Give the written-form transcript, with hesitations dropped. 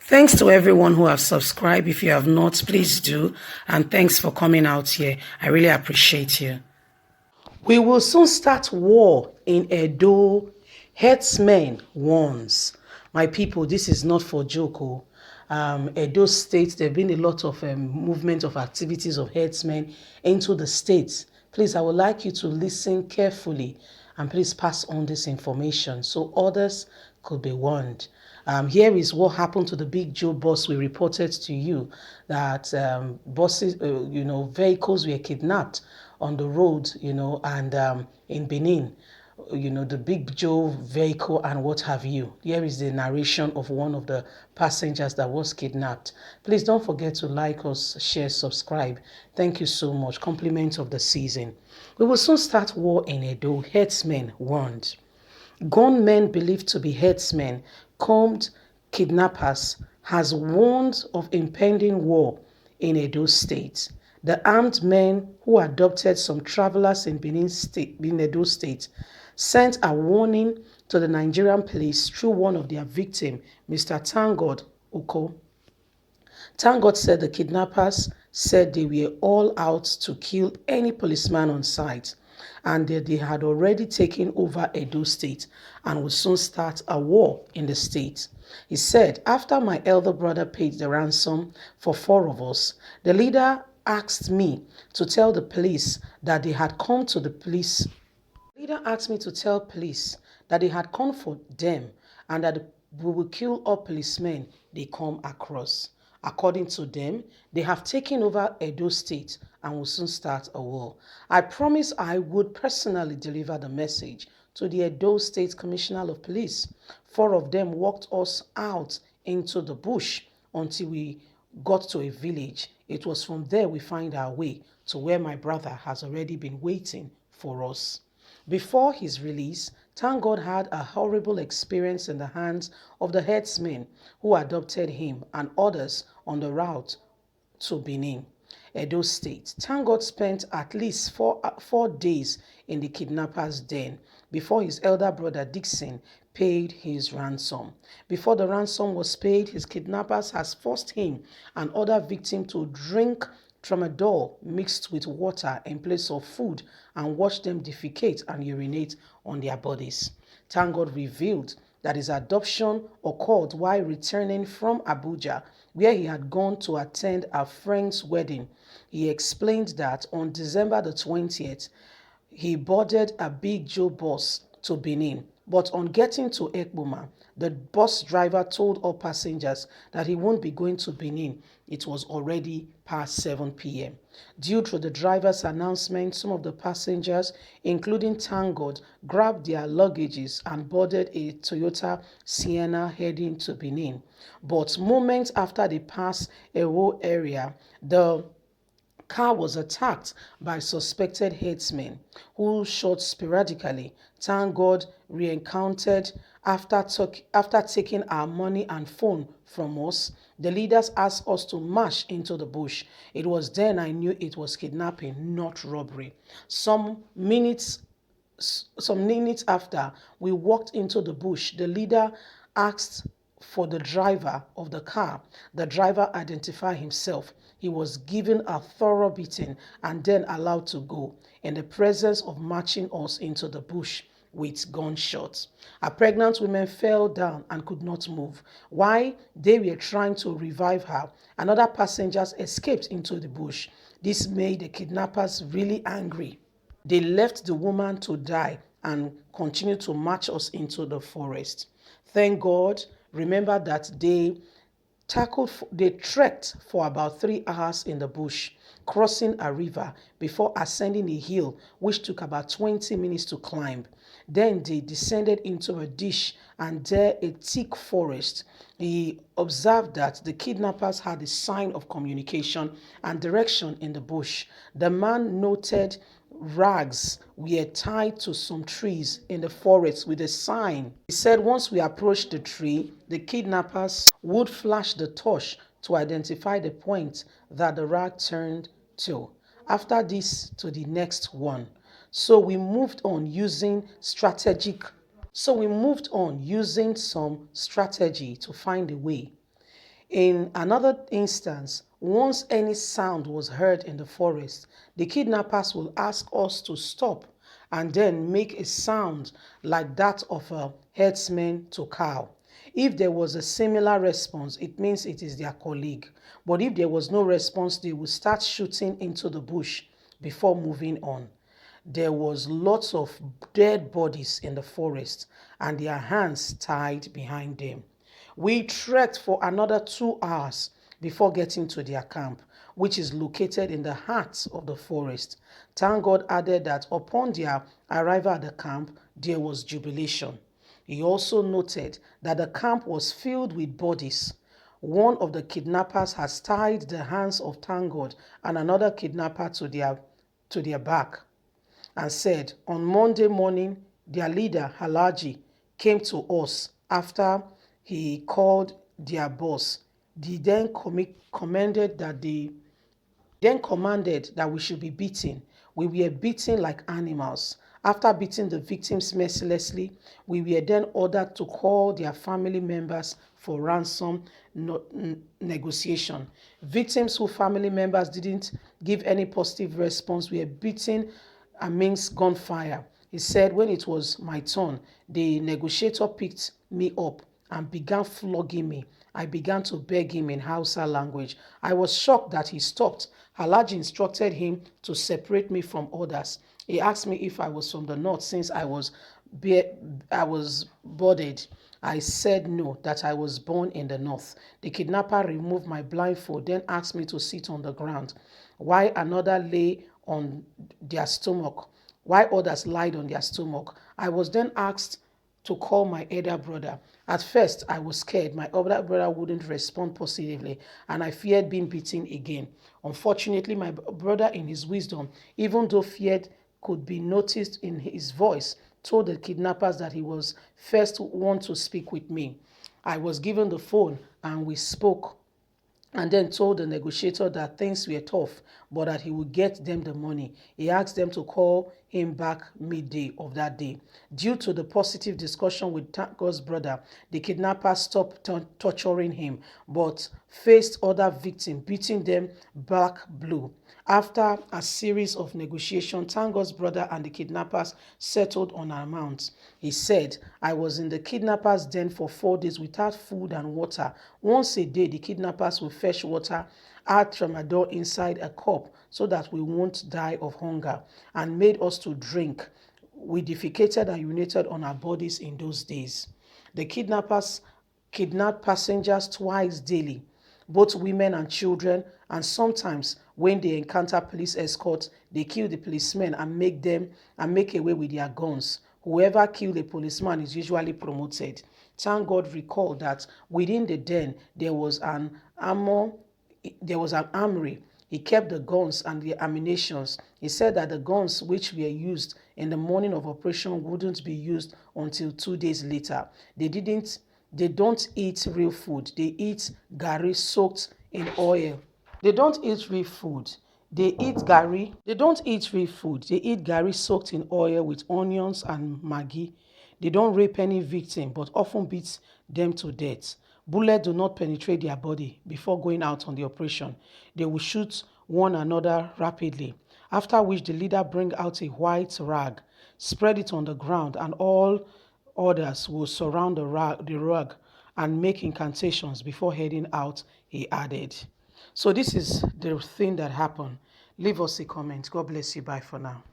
Thanks to everyone who have subscribed. If you have not, please do. And thanks for coming out here. I really appreciate you. We will soon start war in Edo. Herdsmen warns. My people, this is not for joke. Edo State, there have been a lot of movement of activities of herdsmen into the states. Please, I would like you to listen carefully and please pass on this information so others could be warned. Here is what happened to the Big Joe bus we reported to you, that buses, vehicles were kidnapped on the road, and in Benin, the Big Joe vehicle and what have you. Here is the narration of one of the passengers that was kidnapped. Please don't forget to like us, share, subscribe. Thank you so much. Compliment of the season. We will soon start war in Edo. Herdsmen warned. Gunmen believed to be herdsmen, combed kidnappers, has warned of impending war in Edo State. The armed men who abducted some travelers in Edo State, sent a warning to the Nigerian police through one of their victims, Mr. Tangod Oko. Tangod said the kidnappers said they were all out to kill any policeman on sight, and that they had already taken over Edo State and would soon start a war in the state. He said, after my elder brother paid the ransom for 4 of us, the leader asked me to tell the police that they had come to the police. The leader asked me to tell police that they had come for them and that we will kill all policemen they come across. According to them, they have taken over Edo State and will soon start a war. I promised I would personally deliver the message to the Edo State Commissioner of Police. 4 of them walked us out into the bush until we got to a village. It was from there we find our way to where my brother has already been waiting for us. Before his release, thank God had a horrible experience in the hands of the herdsmen who adopted him and others on the route to Benin, Edo State. Thank God spent at least four days in the kidnappers' den before his elder brother Dixon paid his ransom. Before the ransom was paid, his kidnappers has forced him and other victims to drink tramadol mixed with water in place of food and watch them defecate and urinate on their bodies. Thank God revealed that his adoption occurred while returning from Abuja, where he had gone to attend a friend's wedding. He explained that on December the 20th, he boarded a Big Joe bus to Benin, but on getting to Ekboma, the bus driver told all passengers that he won't be going to Benin. It was already past 7 p.m. Due to the driver's announcement, some of the passengers, including Tangod, grabbed their luggages and boarded a Toyota Sienna heading to Benin. But moments after they passed Ewo area, the car was attacked by suspected herdsmen who shot sporadically. Thank God re-encountered after taking our money and phone from us. The leaders asked us to march into the bush. It was then I knew it was kidnapping, not robbery. Some minutes after we walked into the bush, the leader asked for the driver of the car. The driver identified himself. He was given a thorough beating and then allowed to go in the presence of marching us into the bush with gunshots. A pregnant woman fell down and could not move. While they were trying to revive her, another passengers escaped into the bush. This made the kidnappers really angry. They left the woman to die and continued to march us into the forest. Thank God, remember that they trekked for about 3 hours in the bush, crossing a river before ascending a hill, which took about 20 minutes to climb. Then they descended into a ditch and there a thick forest. He observed that the kidnappers had a sign of communication and direction in the bush. The man noted rags were tied to some trees in the forest with a sign. He said once we approached the tree, the kidnappers would flash the torch to identify the point that the rag turned to. After this, to the next one. So we moved on using some strategy to find a way. In another instance, once any sound was heard in the forest, the kidnappers will ask us to stop and then make a sound like that of a herdsman to cow. If there was a similar response, it means it is their colleague. But if there was no response, they will start shooting into the bush before moving on. There was lots of dead bodies in the forest and their hands tied behind them. We trekked for another 2 hours before getting to their camp, which is located in the heart of the forest. Thank God added that upon their arrival at the camp, there was jubilation. He also noted that the camp was filled with bodies. One of the kidnappers has tied the hands of Tangod and another kidnapper to their back and said, on Monday morning, their leader, Halaji, came to us after he called their boss. He then commanded that we should be beaten. We were beaten like animals. After beating the victims mercilessly, we were then ordered to call their family members for ransom negotiation. Victims whose family members didn't give any positive response were beaten amidst gunfire. He said, when it was my turn, the negotiator picked me up and began flogging me. I began to beg him in Hausa language. I was shocked that he stopped. Halaji instructed him to separate me from others. He asked me if I was from the north since I was boarded. I said no, that I was born in the north. The kidnapper removed my blindfold, then asked me to sit on the ground, while another lay on their stomach, while others lied on their stomach. I was then asked to call my elder brother. At first, I was scared. My older brother wouldn't respond positively, and I feared being beaten again. Unfortunately, my brother, in his wisdom, even though feared could be noticed in his voice, told the kidnappers that he was first one to speak with me. I was given the phone, and we spoke, and then told the negotiator that things were tough, but that he would get them the money. He asked them to call him back midday of that day. Due to the positive discussion with God's brother, the kidnappers stopped torturing him, but faced other victims, beating them black blue. After a series of negotiations, Tango's brother and the kidnappers settled on an amount. He said, I was in the kidnappers' den for 4 days without food and water. Once a day, the kidnappers will fetch water out tramadol inside a cup so that we won't die of hunger, and made us to drink. We defecated and urinated on our bodies in those days. The kidnappers kidnapped passengers twice daily, both women and children, and sometimes when they encounter police escorts, they kill the policemen and make away with their guns. Whoever killed a policeman is usually promoted. Thank God recalled that within the den there was an armory. He kept the guns and the ammunitions. He said that the guns which were used in the morning of operation wouldn't be used until 2 days later. They don't eat real food. They eat gari soaked in oil. They don't eat real food. They eat gari. They don't eat real food. They eat gari soaked in oil with onions and maggi. They don't rape any victim, but often beat them to death. Bullets do not penetrate their body before going out on the operation. They will shoot one another rapidly, after which the leader bring out a white rag, spread it on the ground, and all others will surround the rug and make incantations before heading out, he added. So this is the thing that happened. Leave us a comment. God bless you. Bye for now.